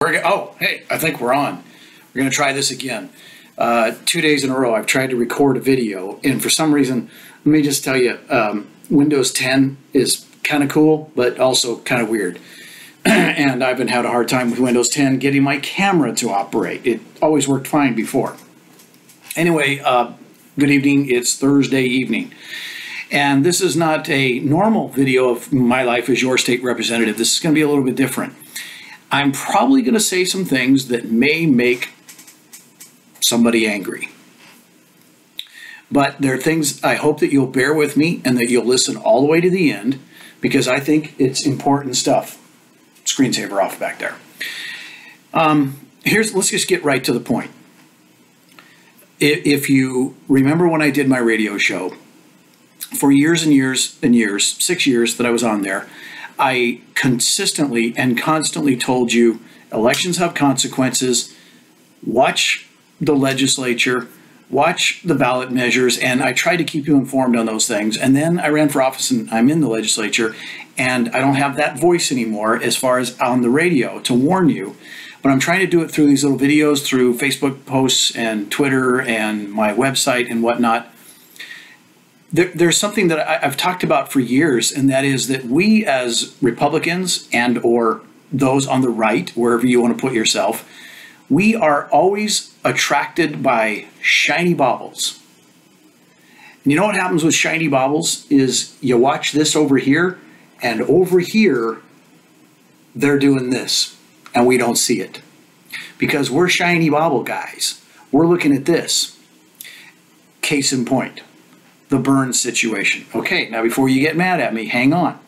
Oh, hey, I think we're on. We're going to try this again. 2 days in a row, I've tried to record a video, and for some reason, let me just tell you, Windows 10 is kind of cool, but also kind of weird. And I've been having a hard time with Windows 10 getting my camera to operate. It always worked fine before. Anyway, good evening. It's Thursday evening. And this is not a normal video of my life as your state representative. This is going to be a little bit different. I'm probably going to say some things that may make somebody angry. But there are things I hope that you'll bear with me and that you'll listen all the way to the end, because I think it's important stuff. Screensaver off back there. Let's just get right to the point. If you remember when I did my radio show, for years and years and years, 6 years that I was on there, I consistently and constantly told you elections have consequences. Watch the legislature, watch the ballot measures, and I tried to keep you informed on those things. And then I ran for office and I'm in the legislature, and I don't have that voice anymore as far as on the radio to warn you. But I'm trying to do it through these little videos, through Facebook posts and Twitter and my website and whatnot. There's something that I've talked about for years, and that is that we as Republicans and or those on the right, wherever you want to put yourself, we are always attracted by shiny baubles. And you know what happens with shiny baubles is you watch this over here, and over here, they're doing this, and we don't see it. Because we're shiny bauble guys. We're looking at this. Case in point. The Burns situation. Okay, now before you get mad at me, hang on.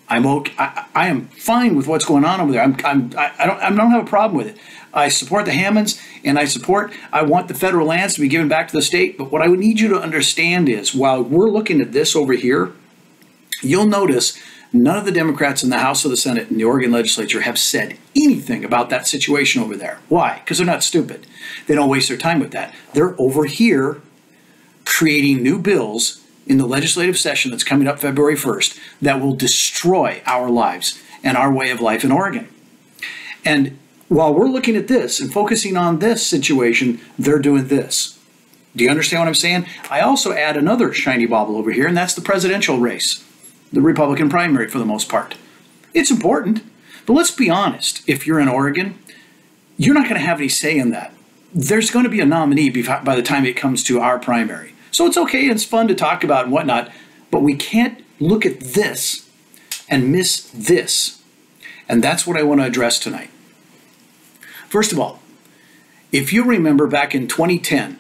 I'm okay. I am fine with what's going on over there. I don't have a problem with it. I support the Hammonds, and I want the federal lands to be given back to the state. But what I would need you to understand is, while we're looking at this over here, you'll notice none of the Democrats in the House or the Senate and the Oregon legislature have said anything about that situation over there. Why? Because they're not stupid. They don't waste their time with that. They're over here creating new bills in the legislative session that's coming up February 1st that will destroy our lives and our way of life in Oregon. And while we're looking at this and focusing on this situation, they're doing this. Do you understand what I'm saying? I also add another shiny bauble over here, and that's the presidential race, the Republican primary for the most part. It's important, but let's be honest. If you're in Oregon, you're not going to have any say in that. There's going to be a nominee by the time it comes to our primary. So it's okay, it's fun to talk about and whatnot, but we can't look at this and miss this. And that's what I want to address tonight. First of all, if you remember back in 2010,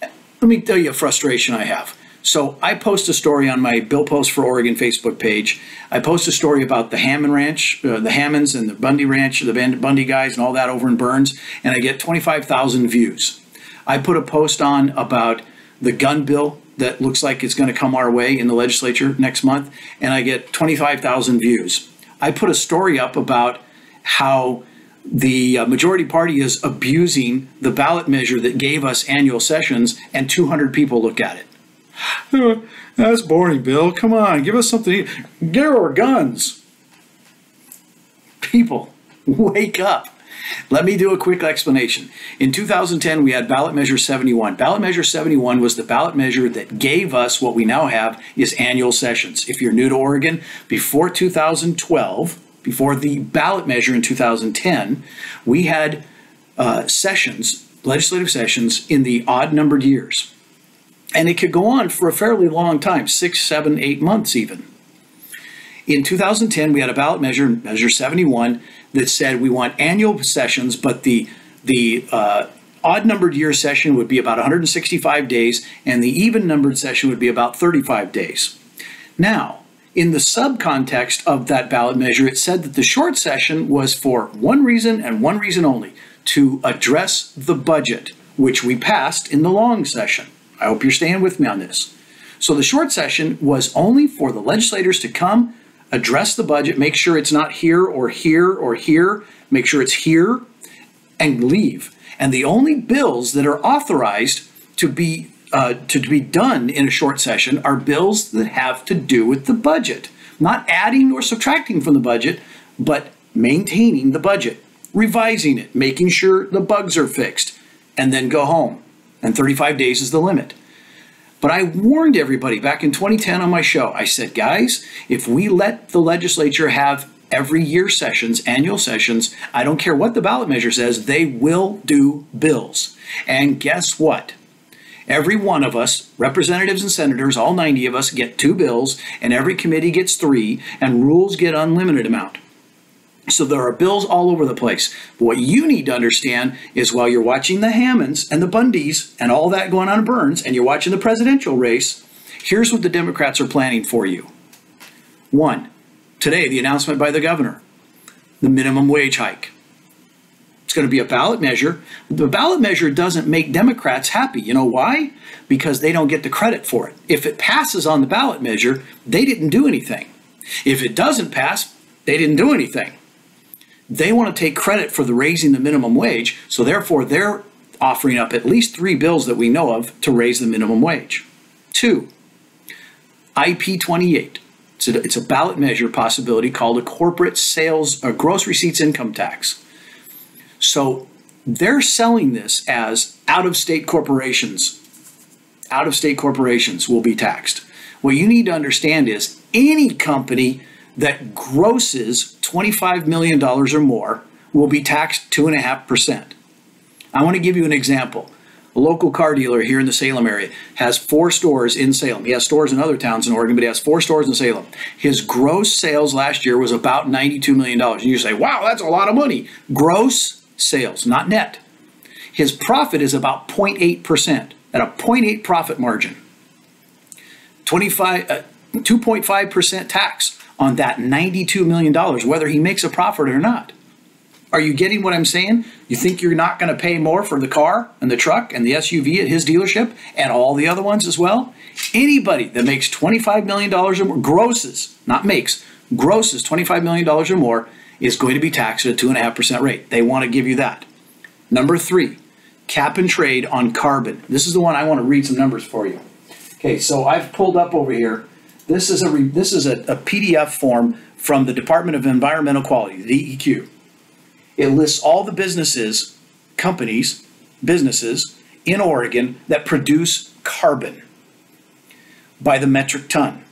let me tell you a frustration I have. So I post a story on my Bill Post for Oregon Facebook page. I post a story about the Hammond Ranch, the Hammonds and the Bundy Ranch, the Bundy guys and all that over in Burns, and I get 25,000 views. I put a post on about the gun bill that looks like it's going to come our way in the legislature next month, and I get 25,000 views. I put a story up about how the majority party is abusing the ballot measure that gave us annual sessions, and 200 people looked at it. That's boring, Bill. Come on, give us something. Get our guns. People, wake up. Let me do a quick explanation. In 2010, we had ballot measure 71. Ballot measure 71 was the ballot measure that gave us what we now have is annual sessions. If you're new to Oregon, before 2012, before the ballot measure in 2010, we had sessions, legislative sessions, in the odd numbered years. And it could go on for a fairly long time, 6, 7, 8 months even. In 2010, we had a ballot measure, measure 71, that said we want annual sessions, but the odd-numbered year session would be about 165 days, and the even-numbered session would be about 35 days. Now, in the subcontext of that ballot measure, it said that the short session was for one reason and one reason only, to address the budget, which we passed in the long session. I hope you're staying with me on this. So the short session was only for the legislators to come, address the budget, make sure it's not here or here or here, make sure it's here, and leave. And the only bills that are authorized to be done in a short session are bills that have to do with the budget. Not adding or subtracting from the budget, but maintaining the budget. revising it, making sure the bugs are fixed, and then go home. And 35 days is the limit. But I warned everybody back in 2010 on my show. I said, guys, if we let the legislature have every year sessions, annual sessions, I don't care what the ballot measure says, they will do bills. And guess what? Every one of us, representatives and senators, all 90 of us, get 2 bills, and every committee gets 3, and rules get unlimited amount. So there are bills all over the place. But what you need to understand is while you're watching the Hammonds and the Bundys and all that going on in Burns, and you're watching the presidential race, here's what the Democrats are planning for you. 1, today, the announcement by the governor, the minimum wage hike. It's going to be a ballot measure. The ballot measure doesn't make Democrats happy. You know why? Because they don't get the credit for it. If it passes on the ballot measure, they didn't do anything. If it doesn't pass, they didn't do anything. They want to take credit for the raising the minimum wage, so therefore they're offering up at least 3 bills that we know of to raise the minimum wage. 2, IP 28. It's a ballot measure possibility called a corporate sales or gross receipts income tax. So they're selling this as out-of-state corporations. Out-of-state corporations will be taxed. What you need to understand is any company that grosses $25 million or more will be taxed 2.5%. I want to give you an example. A local car dealer here in the Salem area has 4 stores in Salem. He has stores in other towns in Oregon, but he has 4 stores in Salem. His gross sales last year was about $92 million. And you say, wow, that's a lot of money. Gross sales, not net. His profit is about 0.8%, at a 0.8 profit margin. 2.5% tax on that $92 million, whether he makes a profit or not. Are you getting what I'm saying? You think you're not going to pay more for the car and the truck and the SUV at his dealership and all the other ones as well? Anybody that makes $25 million or more, grosses, not makes, grosses $25 million or more, is going to be taxed at a 2.5% rate. They want to give you that. Number 3, cap and trade on carbon. This is the one I want to read some numbers for you. Okay, so I've pulled up over here. This is a PDF form from the Department of Environmental Quality, the DEQ. It lists all the businesses, companies, businesses in Oregon that produce carbon by the metric ton.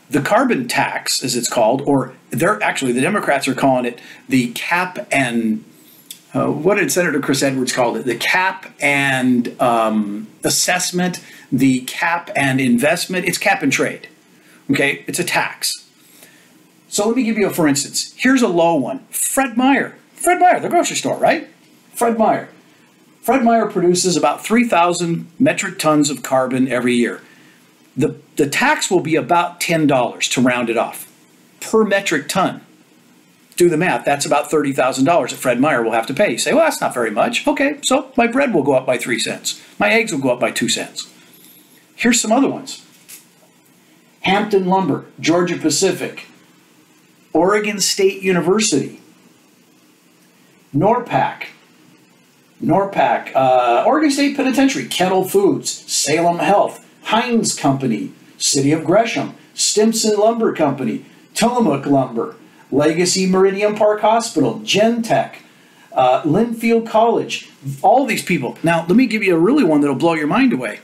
The carbon tax, as it's called, or the Democrats are calling it the cap and, what did Senator Chris Edwards call it? The cap and assessment, the cap and investment. It's cap and trade. Okay, it's a tax. So let me give you for instance. Here's a low one. Fred Meyer, the grocery store, right? Fred Meyer produces about 3,000 metric tons of carbon every year. The tax will be about $10 to round it off per metric ton. Do the math. That's about $30,000 that Fred Meyer will have to pay. You say, well, that's not very much. Okay, so my bread will go up by 3 cents. My eggs will go up by 2 cents. Here's some other ones. Hampton Lumber, Georgia Pacific, Oregon State University, NORPAC, Oregon State Penitentiary, Kettle Foods, Salem Health, Heinz Company, City of Gresham, Stimson Lumber Company, Tillamook Lumber, Legacy Meridian Park Hospital, Gentech, Linfield College, all these people. Now, let me give you a really one that'll blow your mind away.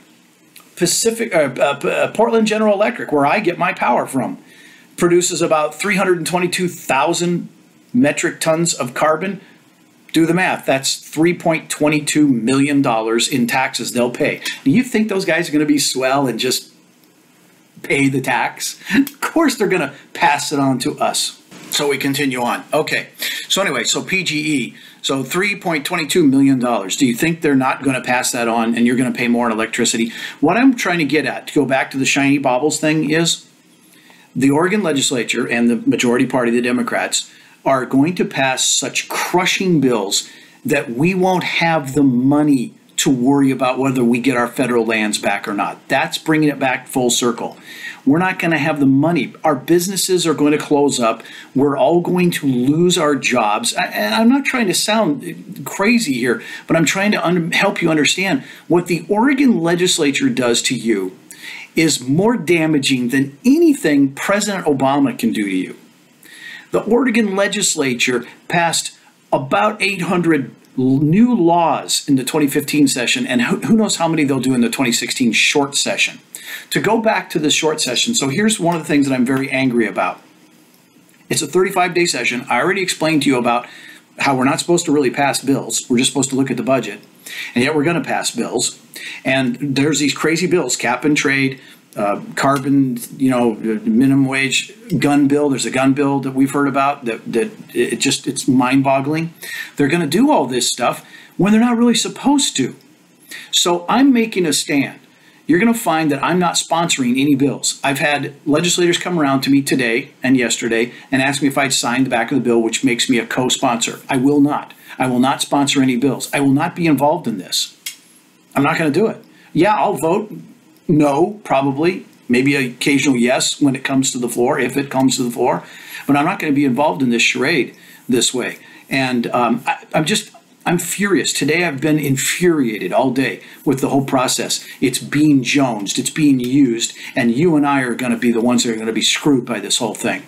Portland General Electric, where I get my power from, produces about 322,000 metric tons of carbon. Do the math. That's $3.22 million in taxes they'll pay. Do you think those guys are going to be swell and just pay the tax? Of course they're going to pass it on to us. So we continue on. Okay. So anyway, so PGE. So $3.22 million. Do you think they're not going to pass that on and you're going to pay more on electricity? What I'm trying to get at, to go back to the shiny baubles thing, is the Oregon legislature and the majority party, the Democrats, are going to pass such crushing bills that we won't have the money to worry about whether we get our federal lands back or not. That's bringing it back full circle. We're not going to have the money. Our businesses are going to close up. We're all going to lose our jobs. And I'm not trying to sound crazy here, but I'm trying to help you understand what the Oregon legislature does to you is more damaging than anything President Obama can do to you. The Oregon legislature passed about 800 new laws in the 2015 session, and who knows how many they'll do in the 2016 short session. To go back to the short session, so here's one of the things that I'm very angry about. It's a 35-day session. I already explained to you about how we're not supposed to really pass bills. We're just supposed to look at the budget, and yet we're going to pass bills. And there's these crazy bills, cap and trade, carbon, minimum wage, gun bill. There's a gun bill that we've heard about that it's mind-boggling. They're going to do all this stuff when they're not really supposed to. So I'm making a stand. You're going to find that I'm not sponsoring any bills. I've had legislators come around to me today and yesterday and ask me if I'd sign the back of the bill, which makes me a co-sponsor. I will not. I will not sponsor any bills. I will not be involved in this. I'm not going to do it. Yeah, I'll vote no, probably, maybe an occasional yes when it comes to the floor, if it comes to the floor, but I'm not going to be involved in this charade this way. And I'm furious. Today I've been infuriated all day with the whole process. It's being jonesed, it's being used, and you and I are going to be the ones that are going to be screwed by this whole thing.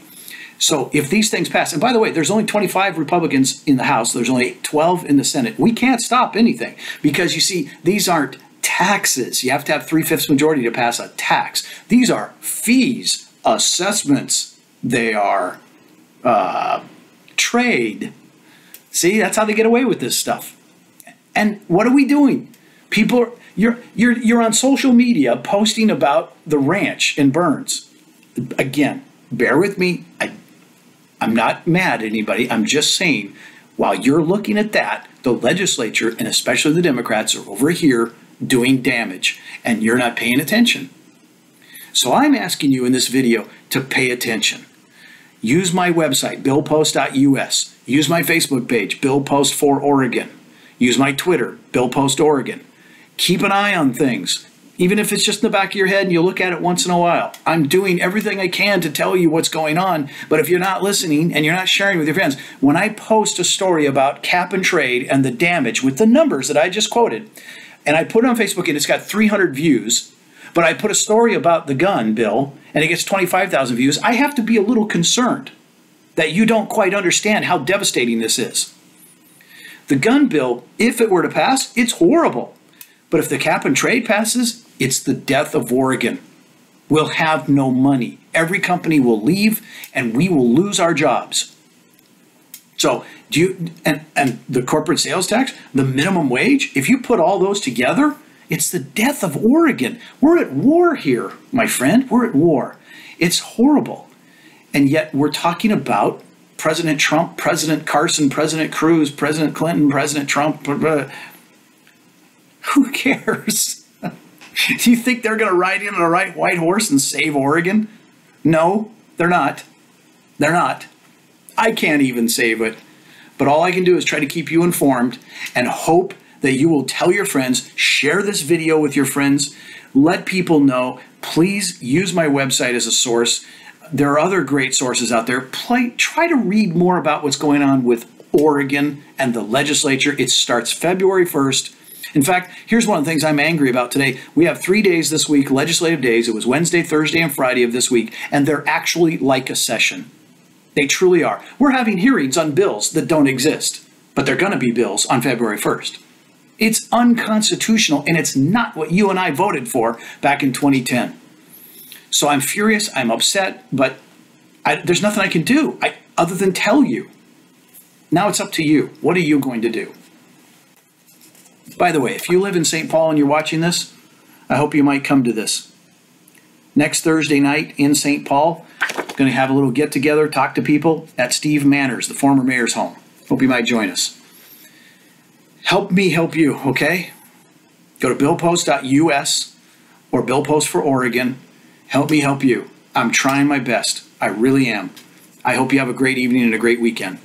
So if these things pass, and by the way, there's only 25 Republicans in the House, there's only 12 in the Senate. We can't stop anything because, you see, these aren't taxes. You have to have 3/5 majority to pass a tax. These are fees, assessments. They are trade. See, that's how they get away with this stuff. And what are we doing? People, you're on social media posting about the ranch in Burns. Again, bear with me. I'm not mad at anybody. I'm just saying, while you're looking at that, the legislature, and especially the Democrats, are over here doing damage, and you're not paying attention. So I'm asking you in this video to pay attention. Use my website, billpost.us. Use my Facebook page, Bill Post for Oregon. Use my Twitter, Bill Post Oregon. Keep an eye on things, even if it's just in the back of your head and you look at it once in a while. I'm doing everything I can to tell you what's going on, but if you're not listening and you're not sharing with your friends, when I post a story about cap and trade and the damage with the numbers that I just quoted, and I put it on Facebook and it's got 300 views, but I put a story about the gun bill and it gets 25,000 views, I have to be a little concerned that you don't quite understand how devastating this is. The gun bill, if it were to pass, it's horrible. But if the cap and trade passes, it's the death of Oregon. We'll have no money. Every company will leave and we will lose our jobs. So and the corporate sales tax, the minimum wage, if you put all those together, it's the death of Oregon. We're at war here, my friend. We're at war. It's horrible. And yet we're talking about President Trump, President Carson, President Cruz, President Clinton, President Trump. Who cares? Do you think they're going to ride in on a white horse and save Oregon? No, they're not. They're not. I can't even save it. But all I can do is try to keep you informed and hope that you will tell your friends, share this video with your friends, let people know. Please use my website as a source. There are other great sources out there. Try to read more about what's going on with Oregon and the legislature. It starts February 1st. In fact, here's one of the things I'm angry about today. We have 3 days this week, legislative days. It was Wednesday, Thursday, and Friday of this week, and they're actually like a session. They truly are. We're having hearings on bills that don't exist, but they're going to be bills on February 1st. It's unconstitutional, and it's not what you and I voted for back in 2010. So I'm furious, I'm upset, but there's nothing I can do other than tell you. Now it's up to you. What are you going to do? By the way, if you live in St. Paul and you're watching this, I hope you might come to this. Next Thursday night in St. Paul, going to have a little get-together, talk to people at Steve Manners, the former mayor's home. Hope you might join us. Help me help you, okay? Go to billpost.us or Bill Post for Oregon. Help me help you. I'm trying my best. I really am. I hope you have a great evening and a great weekend.